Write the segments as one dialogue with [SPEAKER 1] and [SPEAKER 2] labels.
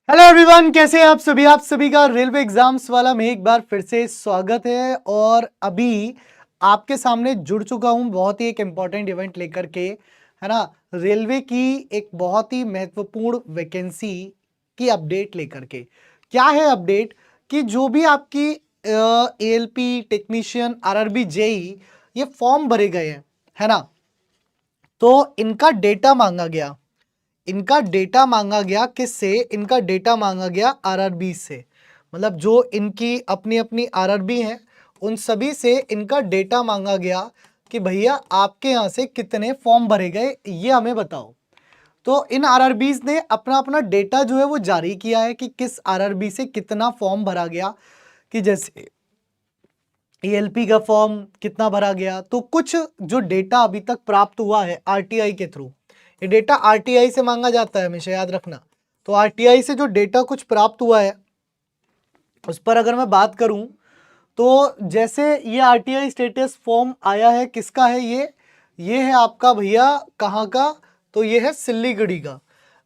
[SPEAKER 1] Hello everyone, कैसे हैं आप सभी का रेलवे एग्जाम्स वाला में एक बार फिर से स्वागत है। और अभी आपके सामने जुड़ चुका हूं बहुत ही एक इम्पॉर्टेंट इवेंट लेकर के, है ना। रेलवे की एक बहुत ही महत्वपूर्ण वैकेंसी की अपडेट लेकर के। क्या है अपडेट कि जो भी आपकी एएलपी टेक्नीशियन आरआरबी जेई ये फॉर्म भरे गए हैं, है ना, तो इनका डेटा मांगा गया। इनका डेटा मांगा गया किससे? इनका डेटा मांगा गया आरआरबी से। मतलब जो इनकी अपनी अपनी आरआरबी हैं उन सभी से इनका डेटा मांगा गया कि भैया आपके यहाँ से कितने फॉर्म भरे गए ये हमें बताओ। तो इन आरआरबीज ने अपना अपना डेटा जो है वो जारी किया है कि किस आरआरबी से कितना फॉर्म भरा गया। कि जैसे एएलपी का फॉर्म कितना भरा गया, तो कुछ जो डेटा अभी तक प्राप्त हुआ है आरटीआई के थ्रू, ये डेटा आरटीआई से मांगा जाता है, हमेशा याद रखना। तो आरटीआई से जो डेटा कुछ प्राप्त हुआ है उस पर अगर मैं बात करूं तो जैसे ये आरटीआई स्टेटस फॉर्म आया है, किसका है ये है आपका भैया कहाँ का? तो ये है सिल्लीगुड़ी का।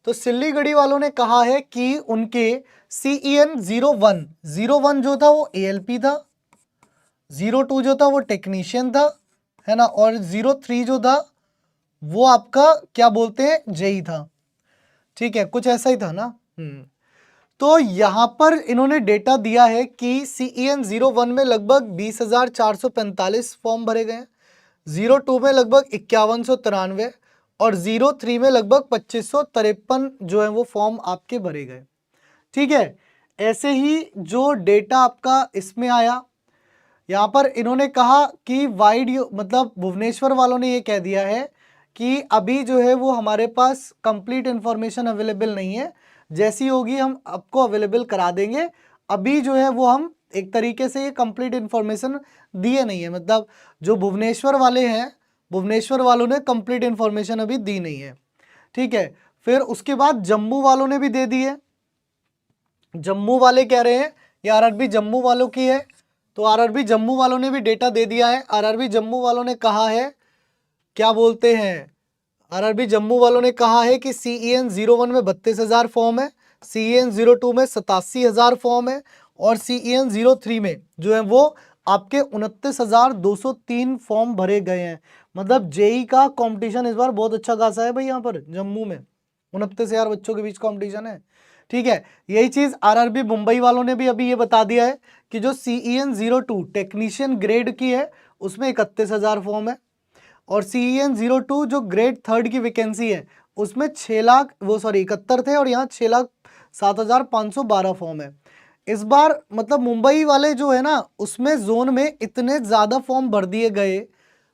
[SPEAKER 1] तो सिल्लीगुड़ी वालों ने कहा है कि उनके CEN 01 जो था वो एएलपी था, 02 जो था वो टेक्नीशियन था, है ना, और 03 जो था वो आपका क्या बोलते हैं जेई था। ठीक है, कुछ ऐसा ही था ना। तो यहां पर इन्होंने डेटा दिया है कि CEN 01 में लगभग 20,445 फॉर्म भरे गए हैं, 02 में लगभग 5193 और 03 में लगभग 2553 जो है वो फॉर्म आपके भरे गए। ठीक है, ऐसे ही जो डेटा आपका इसमें आया, यहाँ पर इन्होंने कहा कि मतलब भुवनेश्वर वालों ने ये कह दिया है कि अभी जो है वो हमारे पास कंप्लीट इंफॉर्मेशन अवेलेबल नहीं है, जैसी होगी हम आपको अवेलेबल करा देंगे। अभी जो है वो हम एक तरीके से ये कंप्लीट इंफॉर्मेशन दिए नहीं है, मतलब जो भुवनेश्वर वाले हैं, भुवनेश्वर वालों ने कंप्लीट इंफॉर्मेशन अभी दी नहीं है। ठीक है, फिर उसके बाद जम्मू वालों ने भी दे दी है। जम्मू वाले कह रहे हैं ये आरआरबी जम्मू वालों की है, तो आरआरबी जम्मू वालों ने भी डेटा दे दिया है। आरआरबी जम्मू वालों ने कहा है, क्या बोलते हैं, आरआरबी जम्मू वालों ने कहा है कि CEN 01 में 32,000 फॉर्म है, CEN 02 में 87,000 फॉर्म है और CEN 03 में जो है वो आपके 29,203 फॉर्म भरे गए हैं। मतलब जेई का कंपटीशन इस बार बहुत अच्छा खासा है भाई, यहाँ पर जम्मू में 29,000 बच्चों के बीच कंपटीशन है। ठीक है, यही चीज आरआरबी मुंबई वालों ने भी अभी ये बता दिया है कि जो CEN 02 टेक्नीशियन ग्रेड की है उसमें 31,000 फॉर्म है और CEN 02 जो ग्रेड थर्ड की वैकेंसी है उसमें 6,71 थे और यहाँ 6,07,512 फॉर्म है। इस बार मतलब मुंबई वाले जो है ना उसमें जोन में इतने ज्यादा फॉर्म भर दिए गए,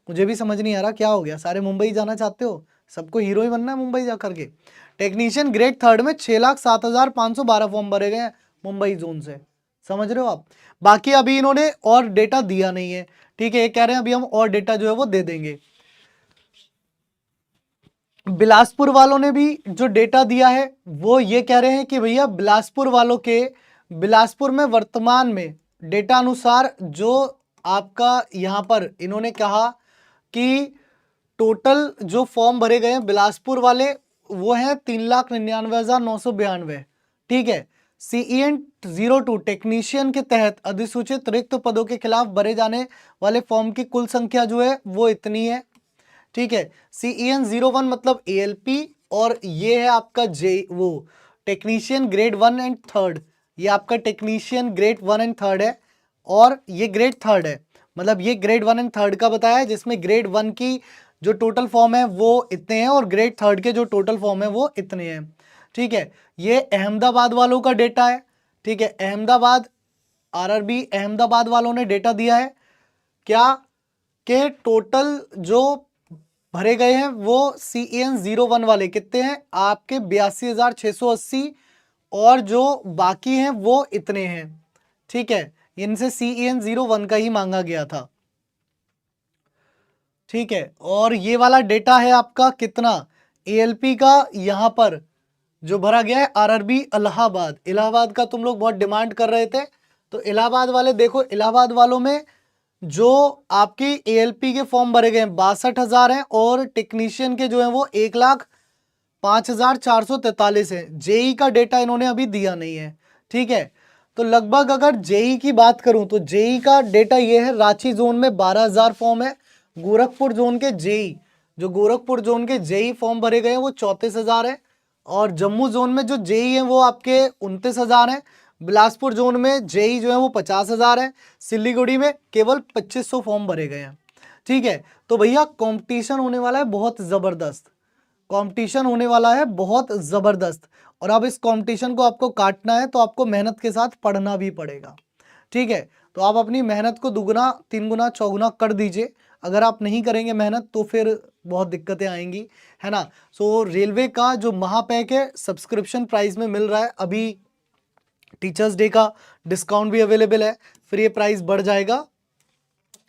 [SPEAKER 1] मुझे भी समझ नहीं आ रहा क्या हो गया। सारे मुंबई जाना चाहते हो, सबको हीरो ही बनना है मुंबई जा करके। टेक्नीशियन ग्रेड थर्ड में 6,07,512 फॉर्म भरे गए हैं मुंबई जोन से, समझ रहे हो आप। बाकी अभी इन्होंने और डेटा दिया नहीं है। ठीक है, ये कह रहे हैं अभी हम और डेटा जो है वो दे देंगे। बिलासपुर वालों ने भी जो डेटा दिया है वो ये कह रहे हैं कि भैया बिलासपुर में वर्तमान में डेटा अनुसार जो आपका यहाँ पर इन्होंने कहा कि टोटल जो फॉर्म भरे गए हैं बिलासपुर वाले वो हैं 3,99,992। ठीक है, CEN 02 टेक्नीशियन के तहत अधिसूचित रिक्त पदों के खिलाफ भरे जाने वाले फॉर्म की कुल संख्या जो है वो इतनी है। ठीक है, CEN 01 मतलब ALP और ये है आपका वो टेक्नीशियन ग्रेड 1 एंड थर्ड, ये आपका टेक्नीशियन ग्रेड 1 एंड थर्ड है और ये ग्रेड थर्ड है। मतलब ये ग्रेड 1 एंड थर्ड का बताया है, जिसमें ग्रेड 1 की जो टोटल फॉर्म है वो इतने हैं और ग्रेड थर्ड के जो टोटल फॉर्म है वो इतने हैं। ठीक है, ये अहमदाबाद वालों का डेटा है। ठीक है, अहमदाबाद आरआरबी अहमदाबाद वालों ने डेटा दिया है क्या के टोटल जो भरे गए हैं वो CEN 01 वाले कितने हैं आपके 82,680 और जो बाकी हैं वो इतने हैं। ठीक है, इनसे CEN 01 का ही मांगा गया था। ठीक है, और ये वाला डेटा है आपका कितना ALP का, यहां पर जो भरा गया है आरआरबी इलाहाबाद। इलाहाबाद का तुम लोग बहुत डिमांड कर रहे थे, तो इलाहाबाद वाले देखो, इलाहाबाद वालों में जो आपकी ALP के फॉर्म भरे गए हैं 62,000 हैं और टेक्नीशियन के जो है वो 1,00,000 5443 है। जेई का डेटा इन्होंने अभी दिया नहीं है, ठीक है। तो लगभग अगर जेई की बात करूं तो जेई का डेटा ये है, रांची जोन में 12,000 फॉर्म है, गोरखपुर जोन के जेई, जो गोरखपुर जोन के जेई फॉर्म भरे गए हैं वो 34,000 है, और जम्मू जोन में जो जेई है वो आपके 29,000 है, बिलासपुर जोन में जेई जो है वो 50,000 है, सिलीगुड़ी में केवल 2500 फॉर्म भरे गए हैं, ठीक है। तो भैया कंपटीशन होने वाला है बहुत जबरदस्त, कंपटीशन होने वाला है बहुत जबरदस्त, और अब इस कंपटीशन को आपको काटना है तो आपको मेहनत के साथ पढ़ना भी पड़ेगा, ठीक है। तो आप अपनी मेहनत को दुगुना, तीन गुना, चौगुना कर दीजिए। अगर आप नहीं करेंगे मेहनत तो फिर बहुत दिक्कतें आएंगी, है ना। सो रेलवे का जो महापैक है सब्सक्रिप्शन प्राइस में मिल रहा है, अभी टीचर्स डे का डिस्काउंट भी अवेलेबल है, फिर ये प्राइस बढ़ जाएगा,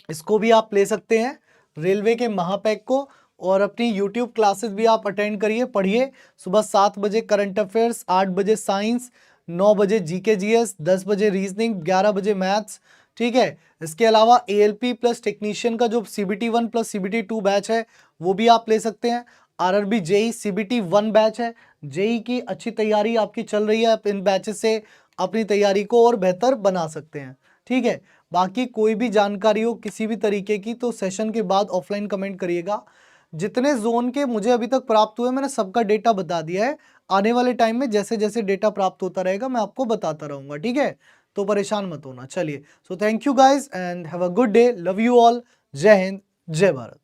[SPEAKER 1] इसको भी आप ले सकते हैं रेलवे के महापैक को। और अपनी यूट्यूब क्लासेस भी आप अटेंड करिए, पढ़िए। सुबह 7 बजे करंट अफेयर्स, 8 बजे साइंस, 9 बजे जीके जीएस, 10 बजे रीजनिंग, 11 बजे मैथ्स, ठीक है। इसके अलावा एएलपी प्लस टेक्नीशियन का जो सीबीटी 1 प्लस सीबीटी 2 बैच है वो भी आप ले सकते हैं। आरआरबी जेई सीबीटी 1 बैच है, जेई की अच्छी तैयारी आपकी चल रही है, आप इन बैचेस से अपनी तैयारी को और बेहतर बना सकते हैं, ठीक है। बाकी कोई भी जानकारी हो किसी भी तरीके की तो सेशन के बाद ऑफलाइन कमेंट करिएगा। जितने जोन के मुझे अभी तक प्राप्त हुए मैंने सबका डेटा बता दिया है, आने वाले टाइम में जैसे जैसे डेटा प्राप्त होता रहेगा मैं आपको बताता रहूंगा, ठीक है। तो परेशान मत होना। चलिए, so thank you guys and have a good day, love you all, जय हिंद, जय भारत।